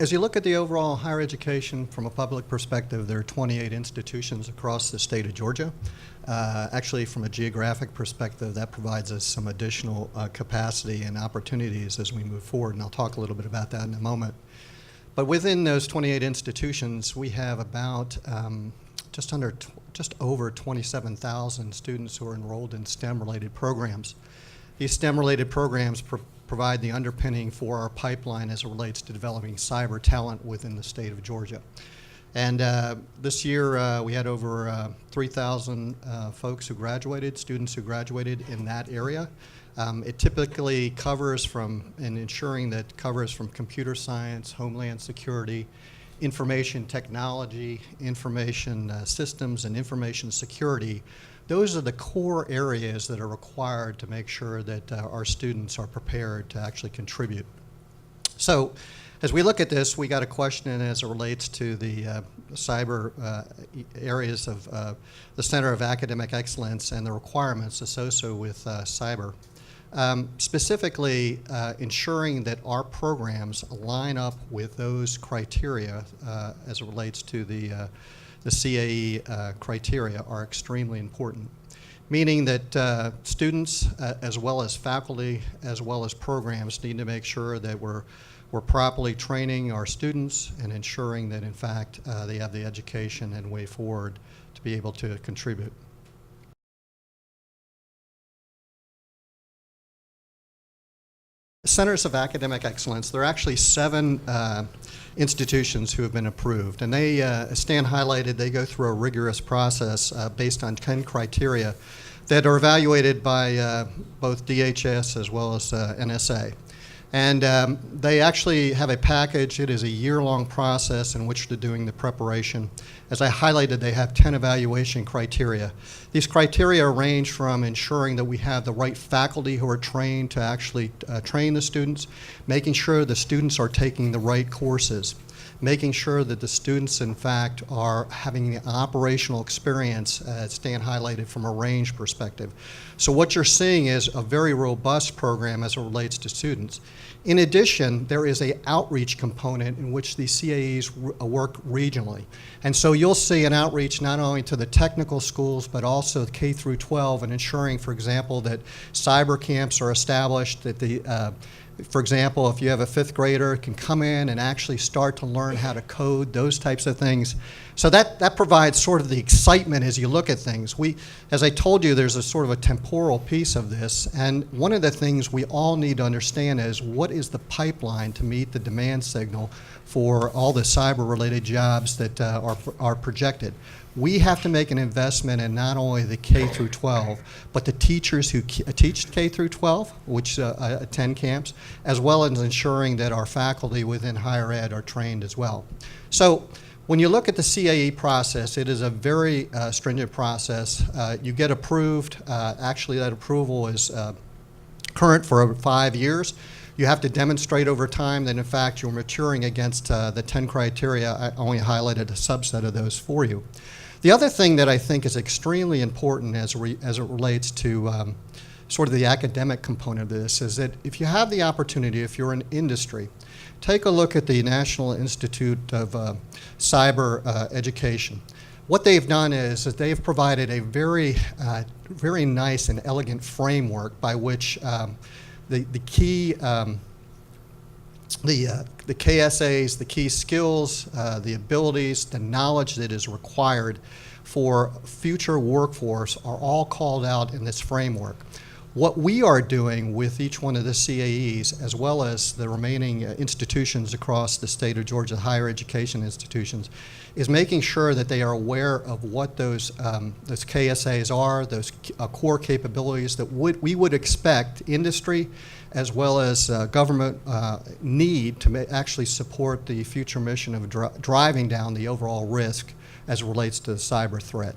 As you look at the overall higher education from a public perspective, there are 28 institutions across the state of Georgia. Actually, from a geographic perspective, that provides us some additional capacity and opportunities as we move forward, and I'll talk a little bit about that in a moment. But within those 28 institutions, we have about just over 27,000 students who are enrolled in STEM-related programs. These STEM-related programs provide the underpinning for our pipeline as it relates to developing cyber talent within the state of Georgia. And this year we had over 3,000 folks who graduated, students who graduated in that area. It typically covers from, and ensuring that covers from computer science, homeland security, information technology, information systems, and information security. Those are the core areas that are required to make sure that our students are prepared to actually contribute. So as we look at this, we got a question as it relates to the cyber areas of the Center of Academic Excellence and the requirements associated with cyber. Specifically, ensuring that our programs line up with those criteria as it relates to the CAE criteria are extremely important, meaning that students as well as faculty as well as programs need to make sure that we're properly training our students and ensuring that in fact they have the education and way forward to be able to contribute. Centers of Academic Excellence, there are actually 7 institutions who have been approved, and they, as Stan highlighted, they go through a rigorous process based on 10 criteria that are evaluated by both DHS as well as NSA. And they actually have a package. It is a year-long process in which they're doing the preparation. As I highlighted, they have 10 evaluation criteria. These criteria range from ensuring that we have the right faculty who are trained to actually train the students, making sure the students are taking the right courses, making sure that the students, in fact, are having the operational experience, as Stan highlighted, from a range perspective. So what you're seeing is a very robust program as it relates to students. In addition, there is an outreach component in which the CAEs work regionally. And so you'll see an outreach not only to the technical schools, but also K through 12, and ensuring, for example, that cyber camps are established, that the for example, if you have a 5th grader, can come in and actually start to learn how to code, those types of things. So that provides sort of the excitement as you look at things. As I told you, there's a sort of a temporal piece of this, and one of the things we all need to understand is what is the pipeline to meet the demand signal for all the cyber-related jobs that are projected. We have to make an investment in not only the K through 12, but the teachers who teach K through 12, which attend camps, as well as ensuring that our faculty within higher ed are trained as well. So when you look at the CAE process, it is a very stringent process. You get approved. Actually, that approval is current for over 5 years. You have to demonstrate over time that, in fact, you're maturing against the 10 criteria. I only highlighted a subset of those for you. The other thing that I think is extremely important as it relates to sort of the academic component of this is that if you have the opportunity, if you're in industry, take a look at the National Institute of Cyber Education. What they've done is that they've provided a very nice and elegant framework by which the key the KSAs, the key skills, the abilities, the knowledge that is required for future workforce are all called out in this framework. What we are doing with each one of the CAEs, as well as the remaining institutions across the state of Georgia, higher education institutions, is making sure that they are aware of what those KSAs are, those core capabilities that we would expect industry as well as government need to actually support the future mission of driving down the overall risk as it relates to the cyber threat.